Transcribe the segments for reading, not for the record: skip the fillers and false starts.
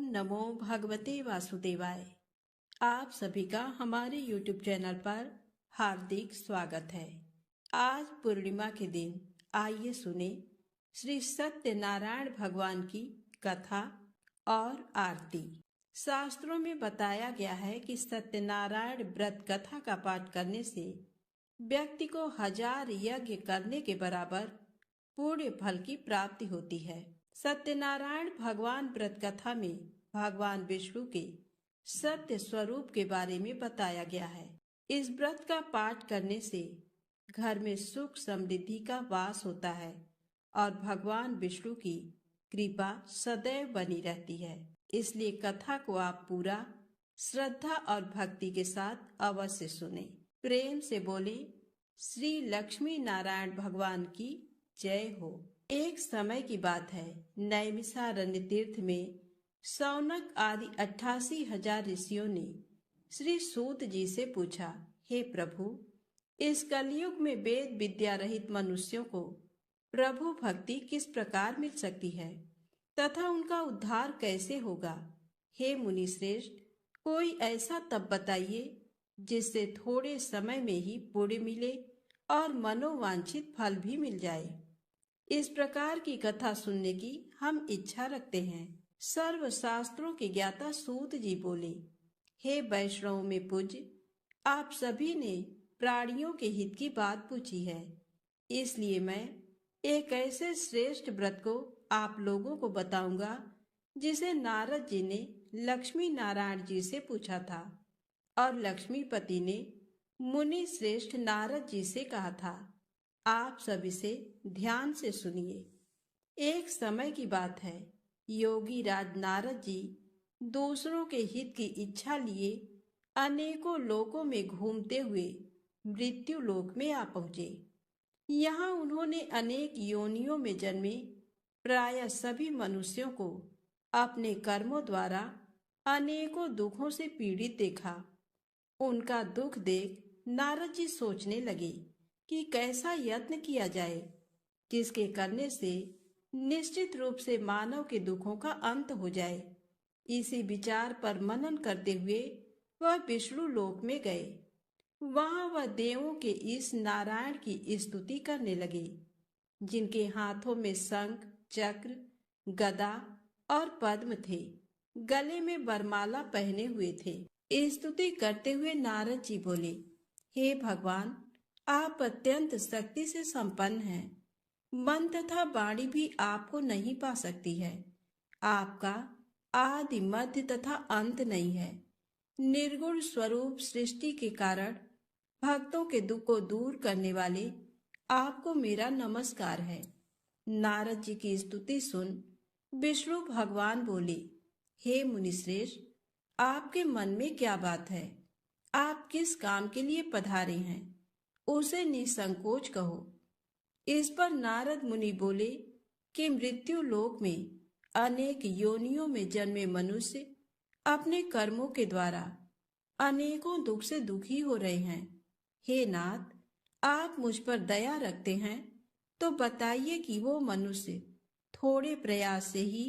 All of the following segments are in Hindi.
ओम नमो भगवते वासुदेवाय। आप सभी का हमारे YouTube चैनल पर हार्दिक स्वागत है। आज पूर्णिमा के दिन आइए सुने श्री सत्यनारायण भगवान की कथा और आरती। शास्त्रों में बताया गया है कि सत्यनारायण व्रत कथा का पाठ करने से व्यक्ति को 1000 यज्ञ करने के बराबर पुण्य फल की प्राप्ति होती है। सत्यनारायण भगवान व्रत कथा में भगवान विष्णु के सत्य स्वरूप के बारे में बताया गया है। इस व्रत का पाठ करने से घर में सुख समृद्धि का वास होता है और भगवान विष्णु की कृपा सदैव बनी रहती है। इसलिए कथा को आप पूरा श्रद्धा और भक्ति के साथ अवश्य सुने। प्रेम से बोले श्री लक्ष्मी नारायण भगवान की जय हो। एक समय की बात है, नैमिषारण्य तीर्थ में शौनक आदि 88,000 ऋषियों ने श्री सूत जी से पूछा, हे प्रभु, इस कलयुग में वेद विद्या रहित मनुष्यों को प्रभु भक्ति किस प्रकार मिल सकती है तथा उनका उद्धार कैसे होगा। हे मुनि श्रेष्ठ, कोई ऐसा तप बताइए जिससे थोड़े समय में ही पुण्य मिले और मनोवांछित फल भी मिल जाए। इस प्रकार की कथा सुनने की हम इच्छा रखते हैं। सर्व शास्त्रों के ज्ञाता सूत जी बोले, हे वैष्णव में पूज्य, आप सभी ने प्राणियों के हित की बात पूछी है, इसलिए मैं एक ऐसे श्रेष्ठ व्रत को आप लोगों को बताऊंगा जिसे नारद जी ने लक्ष्मी नारायण जी से पूछा था और लक्ष्मीपति ने मुनि श्रेष्ठ नारद जी से कहा था। आप सब इसे ध्यान से सुनिए। एक समय की बात है, योगी राज नारद जी दूसरों के हित की इच्छा लिए अनेकों लोकों में घूमते हुए मृत्यु लोक में आ पहुंचे। यहाँ उन्होंने अनेक योनियों में जन्मे प्रायः सभी मनुष्यों को अपने कर्मों द्वारा अनेकों दुखों से पीड़ित देखा। उनका दुख देख नारद जी सोचने लगे कि कैसा यत्न किया जाए जिसके करने से निश्चित रूप से मानव के दुखों का अंत हो जाए। इसी विचार पर मनन करते हुए वह विष्णु लोक में गए। वहां वह देवों के इस नारायण की स्तुति करने लगे, जिनके हाथों में शंख, चक्र, गदा और पद्म थे, गले में वरमाला पहने हुए थे। स्तुति करते हुए नारद जी बोले, हे भगवान, आप अत्यंत शक्ति से संपन्न हैं। मन तथा वाणी भी आपको नहीं पा सकती है। आपका आदि मध्य तथा अंत नहीं है। निर्गुण स्वरूप सृष्टि के कारण भक्तों के दुख को दूर करने वाले आपको मेरा नमस्कार है। नारद जी की स्तुति सुन विष्णु भगवान बोले, हे मुनिश्रेष्ठ, आपके मन में क्या बात है? आप किस काम के लिए पधारे हैं? उसे निसंकोच कहो। इस पर नारद मुनि बोले कि मृत्यु लोक में अनेक योनियों में जन्मे मनुष्य अपने कर्मों के द्वारा अनेकों दुख से दुखी हो रहे हैं। हे नाथ, आप मुझ पर दया रखते हैं तो बताइए कि वो मनुष्य थोड़े प्रयास से ही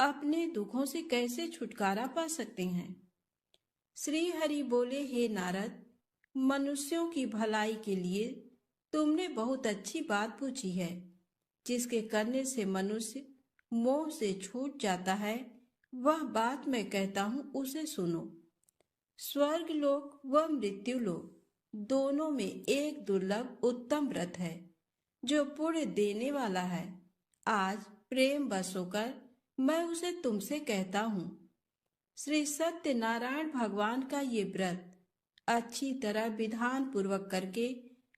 अपने दुखों से कैसे छुटकारा पा सकते हैं। श्री हरि बोले, हे नारद, मनुष्यों की भलाई के लिए तुमने बहुत अच्छी बात पूछी है। जिसके करने से मनुष्य मोह से छूट जाता है, वह बात मैं कहता हूँ, उसे सुनो। स्वर्ग लोक व मृत्यु लोक दोनों में एक दुर्लभ उत्तम व्रत है जो पुण्य देने वाला है। आज प्रेम बस होकर मैं उसे तुमसे कहता हूँ। श्री सत्यनारायण भगवान का ये व्रत अच्छी तरह विधान पूर्वक करके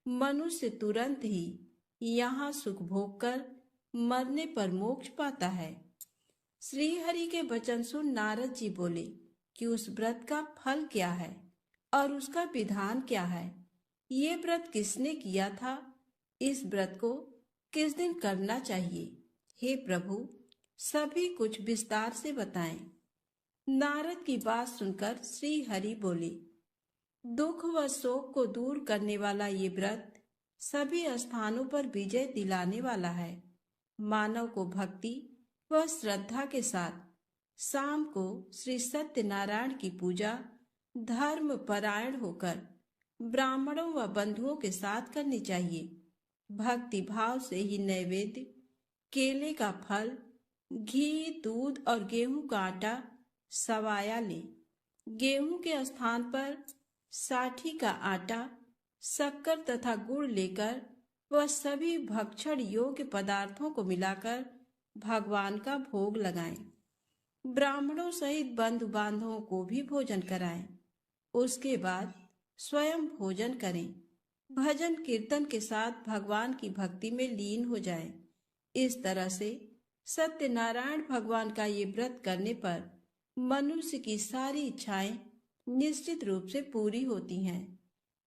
मनुष्य तुरंत ही यहाँ सुख भोग कर मरने पर मोक्ष पाता है। श्री हरि के वचन सुन नारद जी बोले कि उस व्रत का फल क्या है और उसका विधान क्या है। ये व्रत किसने किया था? इस व्रत को किस दिन करना चाहिए? हे प्रभु, सभी कुछ विस्तार से बताएं। नारद की बात सुनकर श्री हरि बोले, दुख व शोक को दूर करने वाला ये व्रत सभी स्थानों पर विजय दिलाने वाला है। मानव को भक्ति व श्रद्धा के साथ शाम को श्री सत्यनारायण की पूजा धर्म परायण होकर ब्राह्मणों व बंधुओं के साथ करनी चाहिए। भक्ति भाव से ही नैवेद्य, केले का फल, घी, दूध और गेहूं का आटा सवाया ले। गेहूं के स्थान पर साठी का आटा, शक्कर तथा गुड़ लेकर वह सभी भक्षण योग्य पदार्थों को मिलाकर भगवान का भोग लगाएं। ब्राह्मणों सहित बंधु बांधवों को भी भोजन कराएं। उसके बाद स्वयं भोजन करें। भजन कीर्तन के साथ भगवान की भक्ति में लीन हो जाएं। इस तरह से सत्यनारायण भगवान का ये व्रत करने पर मनुष्य की सारी इच्छाएं निश्चित रूप से पूरी होती हैं।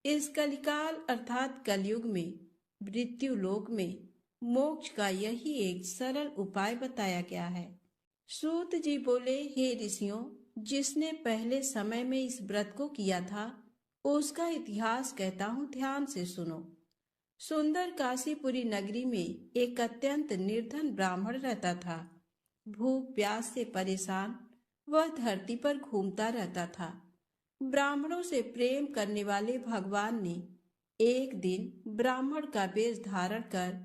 इस कलिकाल अर्थात कलयुग में मृत्यु लोक में मोक्ष का यही एक सरल उपाय बताया गया है। सूत जी बोले, हे ऋषियों, जिसने पहले समय में इस व्रत को किया था उसका इतिहास कहता हूँ, ध्यान से सुनो। सुंदर काशीपुरी नगरी में एक अत्यंत निर्धन ब्राह्मण रहता था। भूख प्यास से परेशान वह धरती पर घूमता रहता था। ब्राह्मणों से प्रेम करने वाले भगवान ने एक दिन ब्राह्मण का वेश धारण कर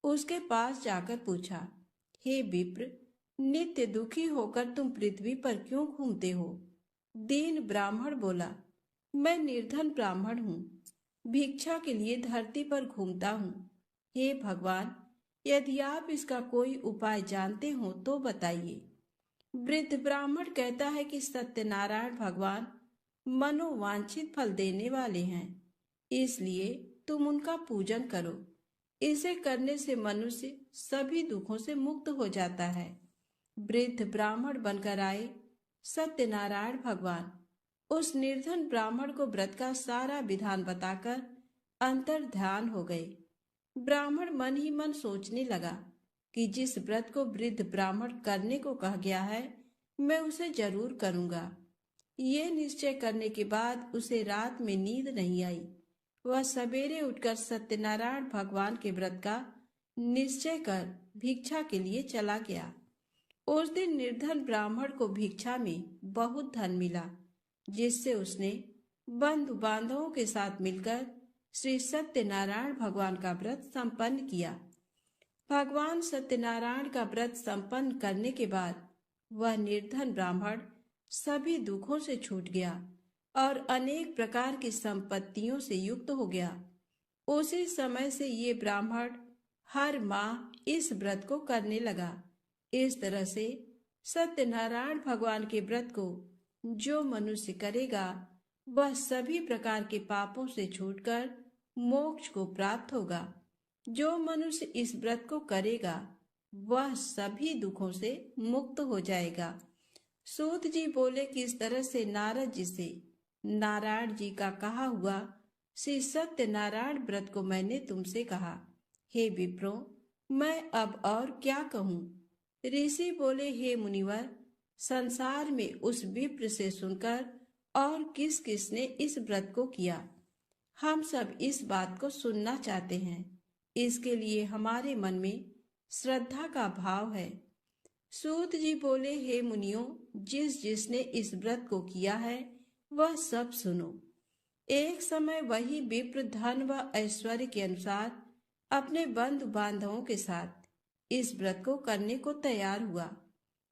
उसके पास जाकर पूछा, हे विप्र, नित्य दुखी होकर तुम पृथ्वी पर क्यों घूमते हो? दीन ब्राह्मण बोला, मैं निर्धन ब्राह्मण हूँ, भिक्षा के लिए धरती पर घूमता हूँ। हे भगवान, यदि आप इसका कोई उपाय जानते हो तो बताइए। वृद्ध ब्राह्मण कहता है कि सत्यनारायण भगवान मनोवांछित फल देने वाले हैं, इसलिए तुम उनका पूजन करो। इसे करने से मनुष्य सभी दुखों से मुक्त हो जाता है। वृद्ध ब्राह्मण बनकर आए सत्यनारायण भगवान उस निर्धन ब्राह्मण को व्रत का सारा विधान बताकर अंतर ध्यान हो गए। ब्राह्मण मन ही मन सोचने लगा कि जिस व्रत को वृद्ध ब्राह्मण करने को कहा गया है मैं उसे जरूर करूंगा। ये निश्चय करने के बाद उसे रात में नींद नहीं आई। वह सवेरे उठकर सत्यनारायण भगवान के व्रत का निश्चय कर भिक्षा के लिए चला गया। उस दिन निर्धन ब्राह्मण को भिक्षा में बहुत धन मिला, जिससे उसने बंधु बांधवों के साथ मिलकर श्री सत्यनारायण भगवान का व्रत संपन्न किया। भगवान सत्यनारायण का व्रत संपन्न करने के बाद वह निर्धन ब्राह्मण सभी दुखों से छूट गया और अनेक प्रकार की संपत्तियों से युक्त हो गया। उसी समय से ये ब्राह्मण हर माह इस व्रत को करने लगा। इस तरह से सत्यनारायण भगवान के व्रत को जो मनुष्य करेगा वह सभी प्रकार के पापों से छूटकर मोक्ष को प्राप्त होगा। जो मनुष्य इस व्रत को करेगा वह सभी दुखों से मुक्त हो जाएगा। सूत जी बोले कि इस तरह से नारद जी से नारायण जी का कहा हुआ श्री सत्यनारायण व्रत को मैंने तुमसे कहा। हे विप्रो, मैं अब और क्या कहूँ? ऋषि बोले, हे मुनिवर, संसार में उस विप्र से सुनकर और किस किसने इस व्रत को किया, हम सब इस बात को सुनना चाहते हैं। इसके लिए हमारे मन में श्रद्धा का भाव है। सूत जी बोले, हे मुनियों, जिसने इस व्रत को किया है वह सब सुनो। एक समय वही विप्र धन व ऐश्वर्य के अनुसार अपने बंधु बांधवों के साथ इस व्रत को करने को तैयार हुआ।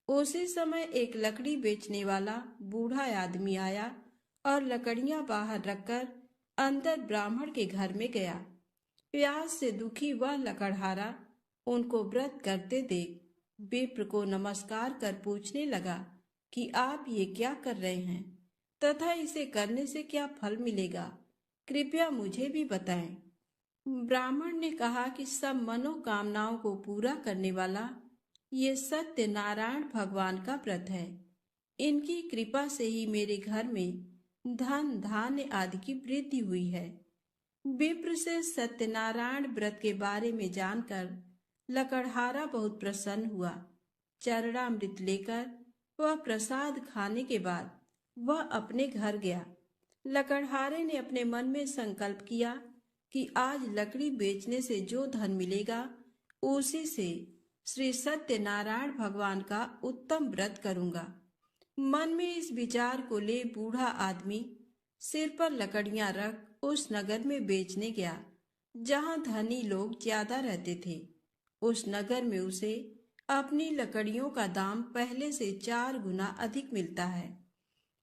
उसी समय एक लकड़ी बेचने वाला बूढ़ा आदमी आया और लकड़ियां बाहर रखकर अंदर ब्राह्मण के घर में गया। प्यास से दुखी वह लकड़हारा उनको व्रत करते देख विप्र को नमस्कार कर पूछने लगा कि आप ये क्या कर रहे हैं तथा इसे करने से क्या फल मिलेगा, कृपया मुझे भी बताएं। ब्राह्मण ने कहा कि सब मनोकामनाओं को पूरा करने वाला ये सत्यनारायण भगवान का व्रत है। इनकी कृपा से ही मेरे घर में धन धान्य आदि की वृद्धि हुई है। विप्र से सत्यनारायण व्रत के बारे में जानकर लकड़हारा बहुत प्रसन्न हुआ। चरणामृत लेकर वह प्रसाद खाने के बाद वह अपने घर गया। लकड़हारे ने अपने मन में संकल्प किया कि आज लकड़ी बेचने से जो धन मिलेगा उसी से श्री सत्यनारायण भगवान का उत्तम व्रत करूंगा। मन में इस विचार को ले बूढ़ा आदमी सिर पर लकड़ियां रख उस नगर में बेचने गया जहां धनी लोग ज्यादा रहते थे। उस नगर में उसे अपनी लकड़ियों का दाम पहले से 4 गुना अधिक मिलता है।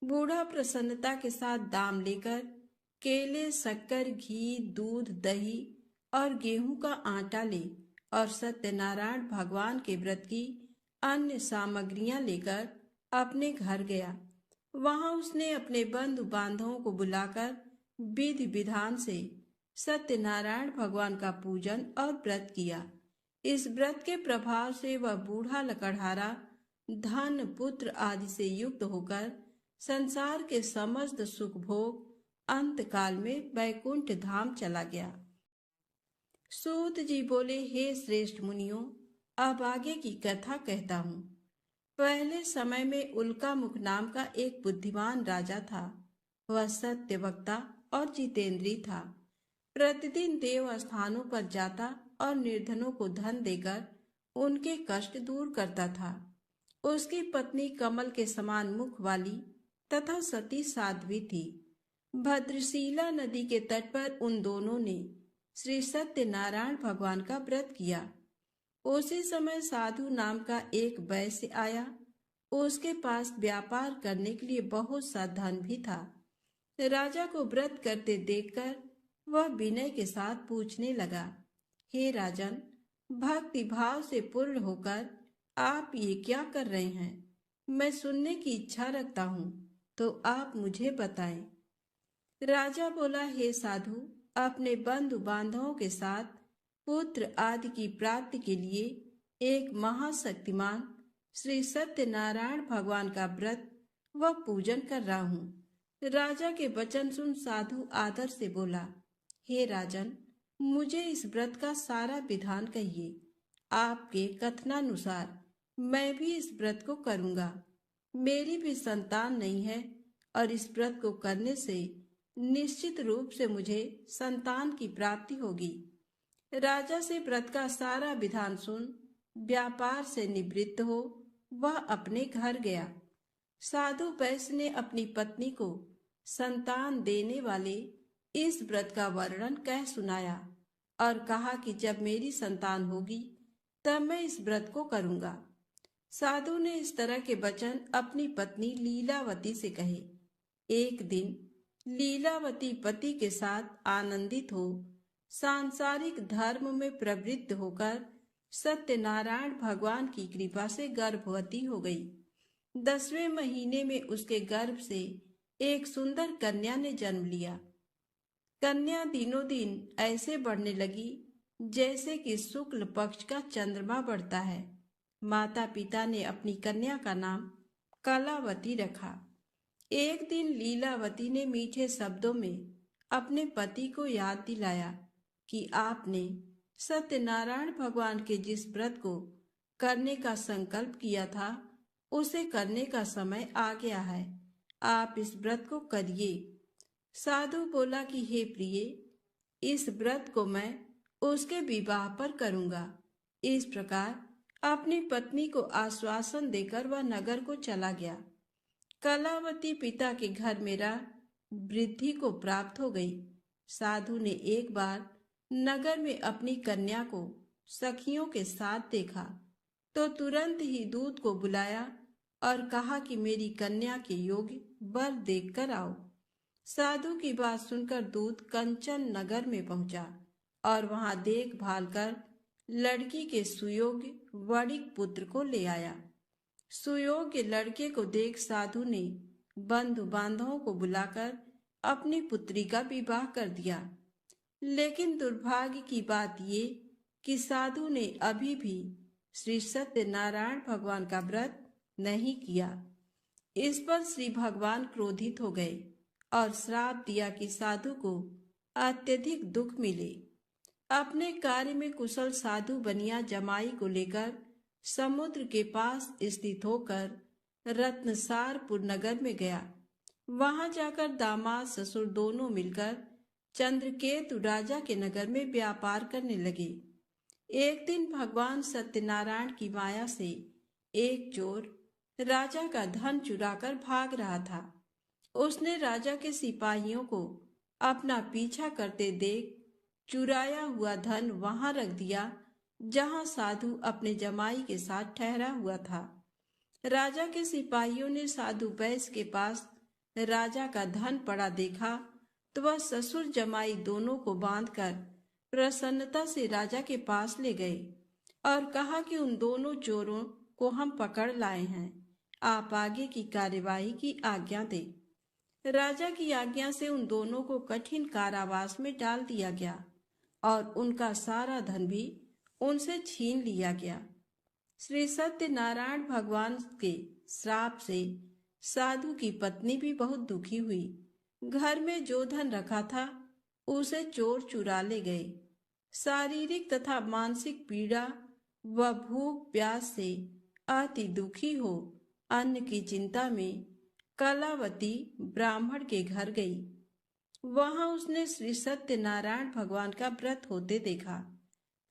बूढ़ा प्रसन्नता के साथ दाम लेकर केले, शक्कर, घी, दूध, दही और गेहूं का आटा ले और सत्यनारायण भगवान के व्रत की अन्य सामग्रियां लेकर अपने घर गया। वहां उसने अपने बंधु बांधवों को बुलाकर विधि विधान से सत्यनारायण भगवान का पूजन और व्रत किया। इस व्रत के प्रभाव से वह बूढ़ा लकड़हारा धन, पुत्र आदि से युक्त होकर संसार के समस्त सुख भोग अंत काल में वैकुंठ धाम चला गया। सूत जी बोले, हे श्रेष्ठ मुनियों, अब आगे की कथा कहता हूँ। पहले समय में उल्कामुख नाम का एक बुद्धिमान राजा था। वह सत्य वक्ता और जितेंद्री था। प्रतिदिन देव स्थानों पर जाता और निर्धनों को धन देकर उनके कष्ट दूर करता था। उसकी पत्नी कमल के समान मुख वाली तथा सती साध्वी थी। भद्रशिला नदी के तट पर उन दोनों ने श्री सत्यनारायण भगवान का व्रत किया। उसी समय साधु नाम का एक वैश्य आया। उसके पास व्यापार करने के लिए बहुत सा धन भी था। राजा को व्रत करते देखकर वह विनय के साथ पूछने लगा, हे राजन, भक्ति भाव से पूर्ण होकर आप ये क्या कर रहे हैं? मैं सुनने की इच्छा रखता हूँ, तो आप मुझे बताएं। राजा बोला, हे साधु, अपने बंधु बांधवों के साथ पुत्र आदि की प्राप्ति के लिए एक महाशक्तिमान श्री सत्यनारायण भगवान का व्रत व पूजन कर रहा हूँ। राजा के वचन सुन साधु आदर से बोला, हे राजन, मुझे इस व्रत का सारा विधान कहिए। आपके कथनानुसार मैं भी इस व्रत को करूंगा। मेरी भी संतान नहीं है और इस व्रत को करने से निश्चित रूप से मुझे संतान की प्राप्ति होगी। राजा से व्रत का सारा विधान सुन व्यापार से निवृत्त हो वह अपने घर गया। साधु वैश्य ने अपनी पत्नी को संतान देने वाले इस व्रत का वर्णन कह सुनाया और कहा कि जब मेरी संतान होगी तब मैं इस व्रत को करूंगा। साधु ने इस तरह के वचन अपनी पत्नी लीलावती से कहे। एक दिन लीलावती पति के साथ आनंदित हो सांसारिक धर्म में प्रवृत्त होकर सत्यनारायण भगवान की कृपा से गर्भवती हो गई। 10वें महीने में उसके गर्भ से एक सुंदर कन्या ने जन्म लिया। कन्या दिनों दिन ऐसे बढ़ने लगी जैसे कि शुक्ल पक्ष का चंद्रमा बढ़ता है। माता पिता ने अपनी कन्या का नाम कलावती रखा। एक दिन लीलावती ने मीठे शब्दों में अपने पति को याद दिलाया कि आपने सत्यनारायण भगवान के जिस व्रत को करने का संकल्प किया था उसे करने का समय आ गया है। आप इस व्रत को करिए। साधु बोला कि हे प्रिय, इस व्रत को मैं उसके विवाह पर करूंगा। इस प्रकार अपनी पत्नी को आश्वासन देकर वह नगर को चला गया। कलावती पिता के घर में रह वृद्धि को प्राप्त हो गई। साधु ने एक बार नगर में अपनी कन्या को सखियों के साथ देखा तो तुरंत ही दूत को बुलाया और कहा कि मेरी कन्या के योग्य वर देखकर आओ। साधु की बात सुनकर दूत कंचन नगर में पहुंचा और वहां देखभाल कर लड़की के सुयोग्य वणिक पुत्र को ले आया। सुयोग्य लड़के को देख साधु ने बंधु बांधवों को बुलाकर अपनी पुत्री का विवाह कर दिया। लेकिन दुर्भाग्य की बात ये कि साधु ने अभी भी श्री सत्यनारायण भगवान का व्रत नहीं किया। इस पर श्री भगवान क्रोधित हो गए और श्राप दिया कि साधु को अत्यधिक दुख मिले। अपने कार्य में कुशल साधु बनिया जमाई को लेकर समुद्र के पास स्थित होकर रत्नसारपुर नगर में गया। वहां जाकर दामाद ससुर दोनों मिलकर चंद्रकेतु राजा के नगर में व्यापार करने लगे। एक दिन भगवान सत्यनारायण की माया से एक चोर राजा का धन चुराकर भाग रहा था। उसने राजा के सिपाहियों को अपना पीछा करते देख चुराया हुआ धन वहां रख दिया जहां साधु अपने जमाई के साथ ठहरा हुआ था। राजा के सिपाहियों ने साधु बैस के पास राजा का धन पड़ा देखा तो वह ससुर जमाई दोनों को बांधकर प्रसन्नता से राजा के पास ले गए और कहा कि उन दोनों चोरों को हम पकड़ लाए हैं, आप आगे की कार्यवाही की आज्ञा दें। राजा की आज्ञा से उन दोनों को कठिन कारावास में डाल दिया गया और उनका सारा धन भी उनसे छीन लिया गया। श्री सत्यनारायण भगवान के श्राप से साधु की पत्नी भी बहुत दुखी हुई। घर में जो धन रखा था उसे चोर चुरा ले गए। शारीरिक तथा मानसिक पीड़ा व भूख प्यास से अति दुखी हो अन्न की चिंता में कलावती ब्राह्मण के घर गई। वहां उसने श्री सत्यनारायण भगवान का व्रत होते देखा,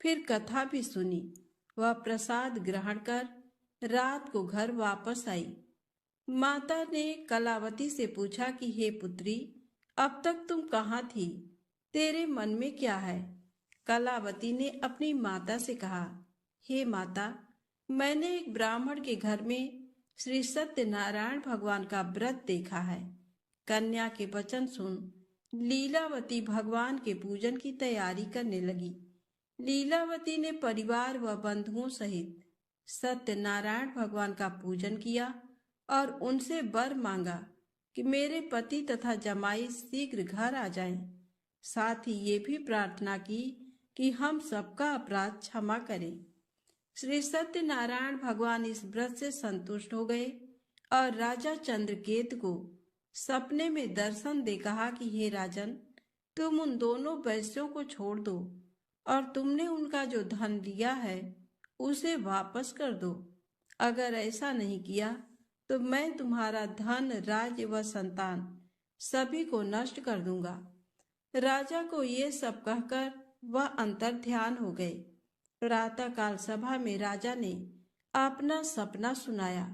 फिर कथा भी सुनी। वह प्रसाद ग्रहण कर रात को घर वापस आई। माता ने कलावती से पूछा कि हे पुत्री, अब तक तुम कहाँ थी? तेरे मन में क्या है? कलावती ने अपनी माता से कहा, हे माता, मैंने एक ब्राह्मण के घर में श्री सत्यनारायण भगवान का व्रत देखा है। कन्या के वचन सुन लीलावती भगवान के पूजन की तैयारी करने लगी। लीलावती ने परिवार व बंधुओं सहित सत्यनारायण भगवान का पूजन किया और उनसे वर मांगा कि मेरे पति तथा जमाई शीघ्र घर आ जाएं। साथ ही ये भी प्रार्थना की कि हम सबका अपराध क्षमा करें। श्री सत्यनारायण भगवान इस व्रत से संतुष्ट हो गए और राजा चंद्रकेत को सपने में दर्शन दे कहा कि हे राजन, तुम उन दोनों वैश्यों को छोड़ दो और तुमने उनका जो धन लिया है उसे वापस कर दो। अगर ऐसा नहीं किया तो मैं तुम्हारा धन, राज्य व संतान सभी को नष्ट कर दूंगा। राजा को ये सब कहकर वह अंतर ध्यान हो गए। प्रातःकाल सभा में राजा ने अपना सपना सुनाया,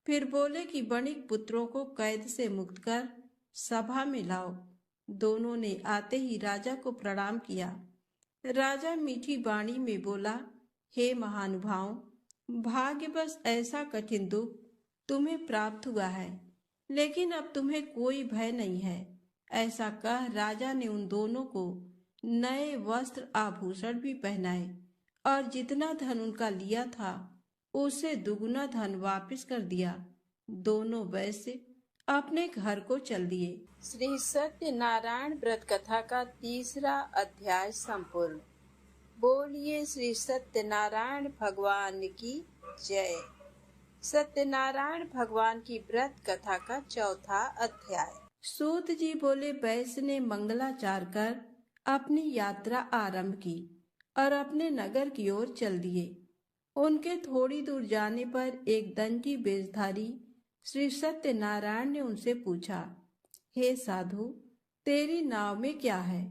फिर बोले कि वणिक पुत्रों को कैद से मुक्त कर सभा में लाओ। दोनों ने आते ही राजा को प्रणाम किया। राजा मीठी वाणी में बोला, हे महानुभाव, भाग्यवश ऐसा कठिन दुख तुम्हें प्राप्त हुआ है, लेकिन अब तुम्हें कोई भय नहीं है। ऐसा कह राजा ने उन दोनों को नए वस्त्र आभूषण भी पहनाए और जितना धन उनका लिया था उसे दुगुना धन वापस कर दिया। दोनों वैश्य अपने घर को चल दिए। श्री सत्यनारायण व्रत कथा का तीसरा अध्याय संपूर्ण। बोलिए श्री सत्यनारायण भगवान की जय। सत्यनारायण भगवान की व्रत कथा का चौथा अध्याय। सूत जी बोले, वैश्य ने मंगलाचार कर अपनी यात्रा आरंभ की और अपने नगर की ओर चल दिए। उनके थोड़ी दूर जाने पर एक दंडी वेशधारी श्री सत्यनारायण ने उनसे पूछा, हे साधु, तेरी नाव में क्या है?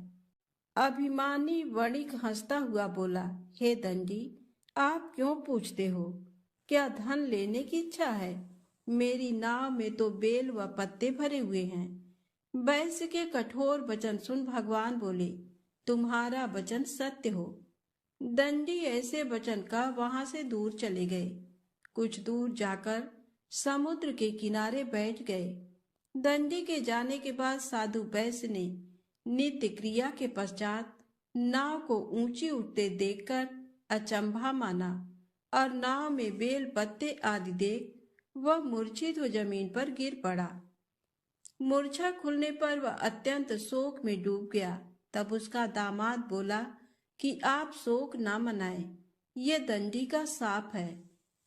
अभिमानी वणिक हंसता हुआ बोला, हे दंडी, आप क्यों पूछते हो? क्या धन लेने की इच्छा है? मेरी नाव में तो बेल व पत्ते भरे हुए हैं। वैश्य के कठोर वचन सुन भगवान बोले, तुम्हारा वचन सत्य हो। दंडी ऐसे वचन का वहां से दूर चले गए। कुछ दूर जाकर समुद्र के किनारे बैठ गए। दंडी के जाने के बाद साधु वैश्य ने नित्य क्रिया के पश्चात नाव को ऊंची उठते देखकर अचंभा माना और नाव में बेल पत्ते आदि देख वह मूर्छित हो जमीन पर गिर पड़ा। मूर्छा खुलने पर वह अत्यंत शोक में डूब गया। तब उसका दामाद बोला कि आप शोक ना मनाएं, ये दंडी का शाप है,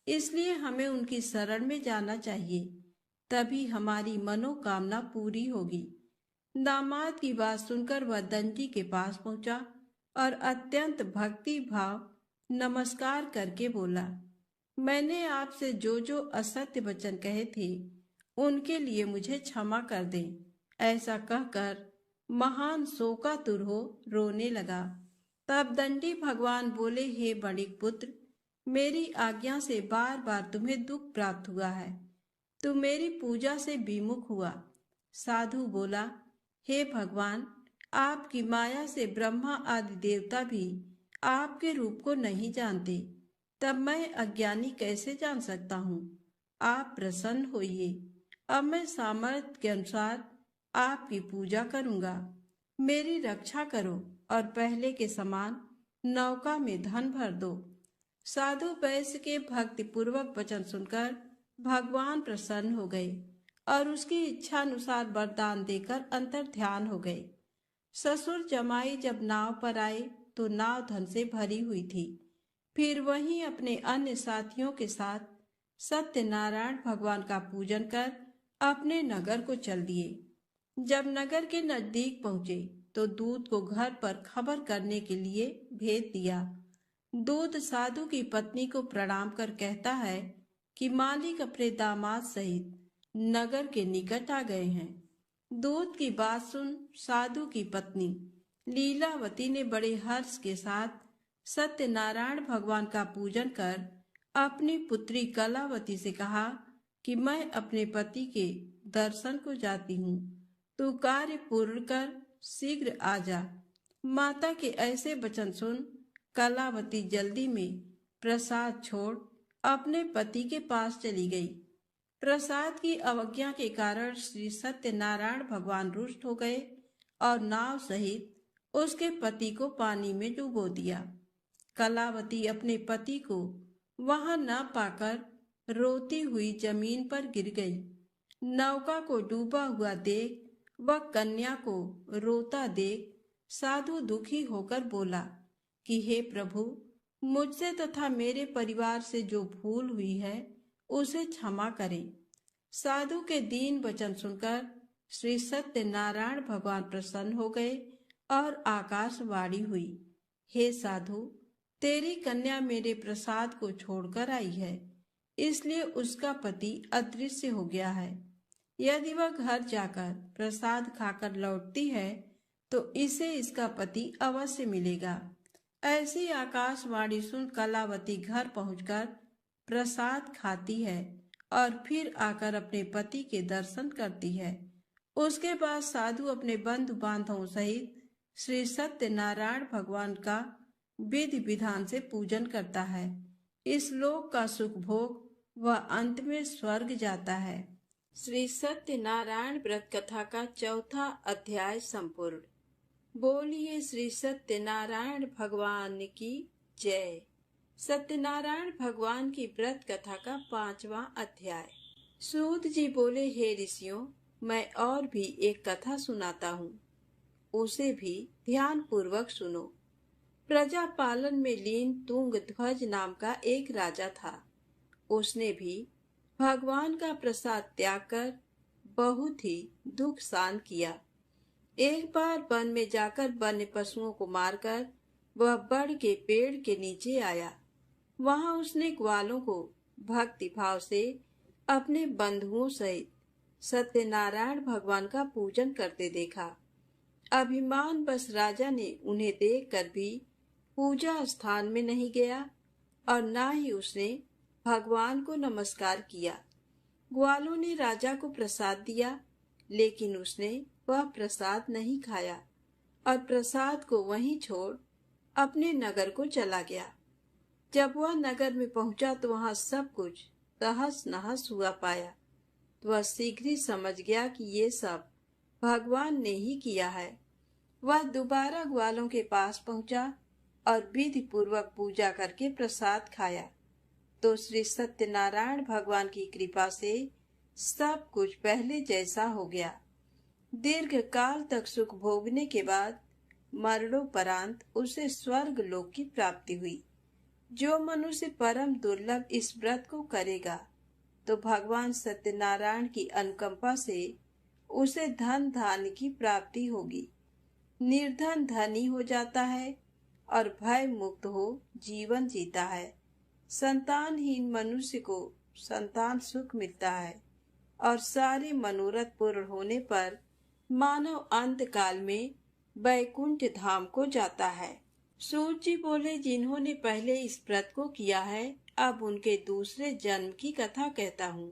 इसलिए हमें उनकी शरण में जाना चाहिए, तभी हमारी मनोकामना पूरी होगी। दामाद की बात सुनकर वह दंडी के पास पहुंचा और अत्यंत भक्ति भाव नमस्कार करके बोला, मैंने आपसे जो जो असत्य वचन कहे थे उनके लिए मुझे क्षमा कर दें। ऐसा कहकर महान शोकातुर हो रोने लगा। तब दंडी भगवान बोले, हे बणिक पुत्र, मेरी आज्ञा से बार बार तुम्हें दुख प्राप्त हुआ है, तुम मेरी पूजा से विमुख हुआ। साधु बोला, हे भगवान, आपकी माया से ब्रह्मा आदि देवता भी आपके रूप को नहीं जानते, तब मैं अज्ञानी कैसे जान सकता हूँ। आप प्रसन्न होइए, अब मैं सामर्थ्य के अनुसार आपकी पूजा करूँगा। मेरी रक्षा करो और पहले के समान नौका में धन भर दो। साधु वैश्य के भक्ति पूर्वक वचन सुनकर भगवान प्रसन्न हो गए और उसकी इच्छा अनुसार वरदान देकर अंतर ध्यान हो गए। ससुर जमाई जब नाव पर आए तो नाव धन से भरी हुई थी। फिर वहीं अपने अन्य साथियों के साथ सत्यनारायण भगवान का पूजन कर अपने नगर को चल दिए। जब नगर के नजदीक पहुंचे तो दूत को घर पर खबर करने के लिए भेज दिया। दूत साधु की पत्नी को प्रणाम कर कहता है कि मालिक अपने दामाद सहित नगर के निकट आ गए हैं। दूत की बात सुन साधु की पत्नी लीलावती ने बड़े हर्ष के साथ सत्यनारायण भगवान का पूजन कर अपनी पुत्री कलावती से कहा कि मैं अपने पति के दर्शन को जाती हूँ, तू कार्य पूर्ण कर शीघ्र आ जा। माता के ऐसे वचन सुन कलावती जल्दी में प्रसाद छोड़ अपने पति के पास चली गई। प्रसाद की अवज्ञा के कारण श्री सत्यनारायण भगवान रुष्ट हो गए और नाव सहित उसके पति को पानी में डुबो दिया। कलावती अपने पति को वहां न पाकर रोती हुई जमीन पर गिर गई। नौका को डूबा हुआ देख वह कन्या को रोता देख साधु दुखी होकर बोला कि हे प्रभु, मुझसे तथा मेरे परिवार से जो भूल हुई है उसे क्षमा करें। साधु के दीन वचन सुनकर श्री सत्यनारायण भगवान प्रसन्न हो गए और आकाशवाणी हुई, हे साधु, तेरी कन्या मेरे प्रसाद को छोड़कर आई है, इसलिए उसका पति अदृश्य हो गया है। यदि वह घर जाकर प्रसाद खाकर लौटती है तो इसे इसका पति अवश्य मिलेगा। ऐसी आकाशवाणी सुन कलावती घर पहुंचकर प्रसाद खाती है और फिर आकर अपने पति के दर्शन करती है। उसके बाद साधु अपने बंधु बांधवों सहित श्री सत्यनारायण भगवान का विधि विधान से पूजन करता है। इस लोक का सुख भोग वह अंत में स्वर्ग जाता है। श्री सत्यनारायण व्रत कथा का चौथा अध्याय संपूर्ण। बोलिए श्री सत्यनारायण भगवान की जय। सत्यनारायण भगवान की व्रत कथा का 5वां अध्याय। सूत जी बोले, हे ऋषियों, मैं और भी एक कथा सुनाता हूँ, उसे भी ध्यान पूर्वक सुनो। प्रजा पालन में लीन तुंगध्वज नाम का एक राजा था। उसने भी भगवान का प्रसाद त्याग कर बहुत ही दुख सहन किया। एक बार वन में जाकर वन्य पशुओं को मारकर वह बड़ के पेड़ के नीचे आया। वहां उसने ग्वालों को भक्ति भाव से अपने बंधुओं सहित सत्यनारायण भगवान का पूजन करते देखा। अभिमान बस राजा ने उन्हें देखकर भी पूजा स्थान में नहीं गया और ना ही उसने भगवान को नमस्कार किया। ग्वालों ने राजा को प्रसाद दिया, लेकिन उसने वह प्रसाद नहीं खाया और प्रसाद को वहीं छोड़ अपने नगर को चला गया। जब वह नगर में पहुंचा तो वहां सब कुछ तहस नहस हुआ पाया। तो वह शीघ्र ही समझ गया कि ये सब भगवान ने ही किया है। वह दोबारा ग्वालों के पास पहुंचा और विधि पूर्वक पूजा करके प्रसाद खाया तो श्री सत्यनारायण भगवान की कृपा से सब कुछ पहले जैसा हो गया। दीर्घ काल तक सुख भोगने के बाद मरणोपरांत उसे स्वर्ग लोक की प्राप्ति हुई। जो मनुष्य परम दुर्लभ इस व्रत को करेगा तो भगवान सत्यनारायण की अनुकंपा से उसे धन धान्य की प्राप्ति होगी। निर्धन धनी हो जाता है और भय मुक्त हो जीवन जीता है। संतानहीन मनुष्य को संतान सुख मिलता है और सारे मनोरथ पूर्ण होने पर मानव अंत काल में वैकुंठ धाम को जाता है। सूत जी बोले, जिन्होंने पहले इस व्रत को किया है, अब उनके दूसरे जन्म की कथा कहता हूँ।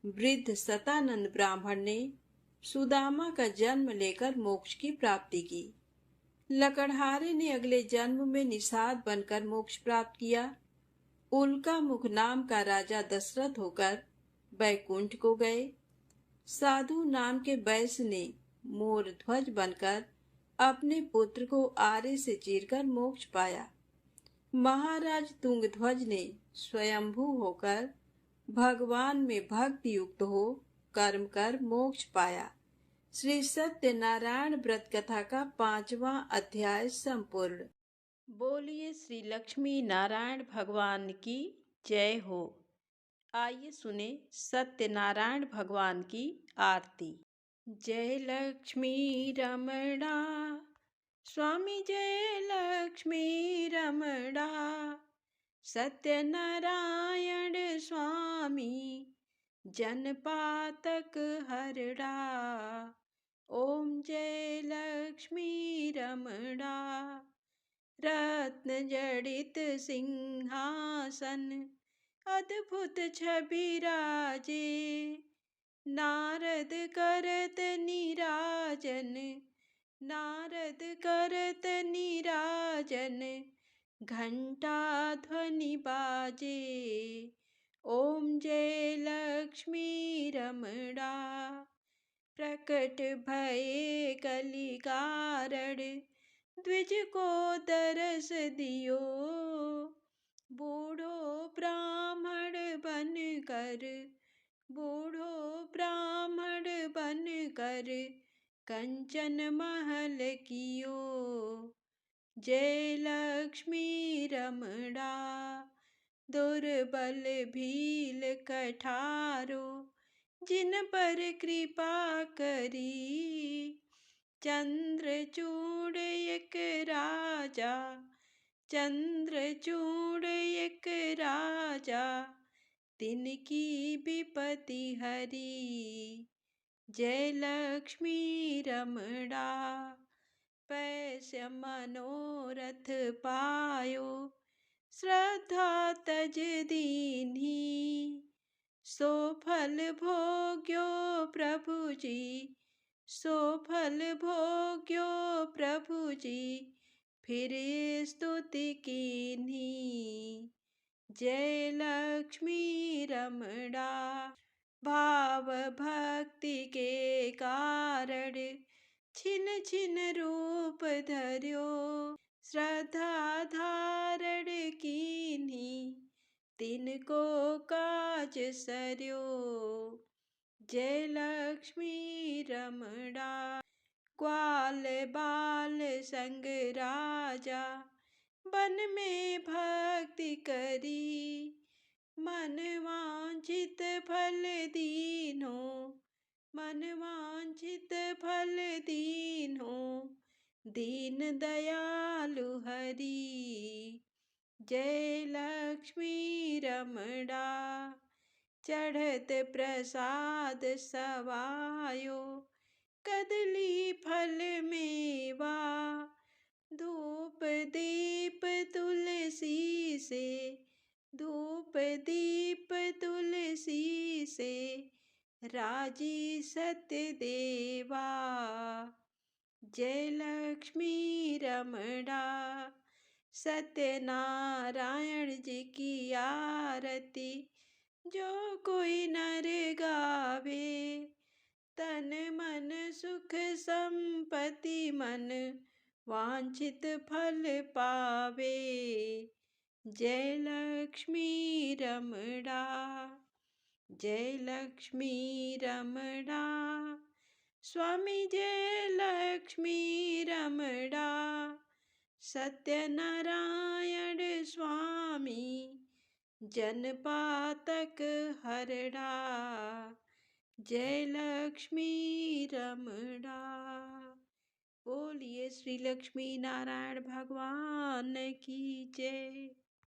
वृद्ध सतानंद ब्राह्मण ने सुदामा का जन्म लेकर मोक्ष की प्राप्ति की। लकड़हारे ने अगले जन्म में निषाद बनकर मोक्ष प्राप्त किया। उल्का मुख नाम का राजा दशरथ होकर बैकुंठ को गए। साधु नाम के वैश्य ने मोर ध्वज बनकर अपने पुत्र को आरे से चीरकर मोक्ष पाया। महाराज तुंगध्वज ने स्वयंभू होकर भगवान में भक्ति युक्त हो कर्म कर मोक्ष पाया। श्री सत्यनारायण व्रत कथा का 5वां अध्याय संपूर्ण। बोलिए श्री लक्ष्मी नारायण भगवान की जय हो। आइए सुने सत्यनारायण भगवान की आरती। जय लक्ष्मी रमणा स्वामी, जय लक्ष्मी रमणा सत्यनारायण स्वामी, जनपातक हरड़ा। ओम जय लक्ष्मी रमणा। रत्न जड़ित सिंहासन अद्भुत छवि राजे, नारद करत नीराजन, नारद करत नीराजन, घंटा ध्वनि बाजे। ओम जय लक्ष्मी रमणा। प्रकट भये कलि कारण, द्विज को दरस दियो। बूढ़ो ब्राह्मण बन कर, बूढ़ो ब्राह्मण बन कर, कंचन महल कियो। जय लक्ष्मी रमणा। दुर्बल भील कठारो, जिन पर कृपा करी। चंद्रचूड़ एक राजा, चंद्रचूड़ एक राजा, तिनकी विपत्ति हरी। जय लक्ष्मी रमणा। पैस्य मनोरथ पायो, श्रद्धा तज दीन्ही। सो फल भोग्यो प्रभु जी, सो फल भोग्यो प्रभु जी, फिर स्तुति कीन्ही। जय लक्ष्मी रमणा। भाव भक्ति के कारण, छिन छिन रूप धर्यो। श्रद्धा धारण कीन्ही, तिनको काज सर्यो। जय लक्ष्मी रमणा। ग्वाल बाल संग राजा, वन में भक्ति करी। मन वांछित फल दीन्हो, मन वांछित फल दीन्हो, दीन दयालु हरि। जय लक्ष्मी रमणा। चढ़त प्रसाद सवायो, कदली फल मेवा। धूप दीप तुलसी से, धूप दीप तुलसी से, राजी सत्य देवा। जय लक्ष्मी रमणा। सत्यनारायण जी की आरती जो कोई नर गावे। तन मन सुख संपत्ति, मन वांछित फल पावे। जय लक्ष्मी रमणा। जय लक्ष्मी रमणा। स्वामी जय लक्ष्मी रमणा। सत्यनारायण स्वामी, जनपातक हरड़ा। जय लक्ष्मी रमणा। बोलिए श्री लक्ष्मी नारायण भगवान की जय।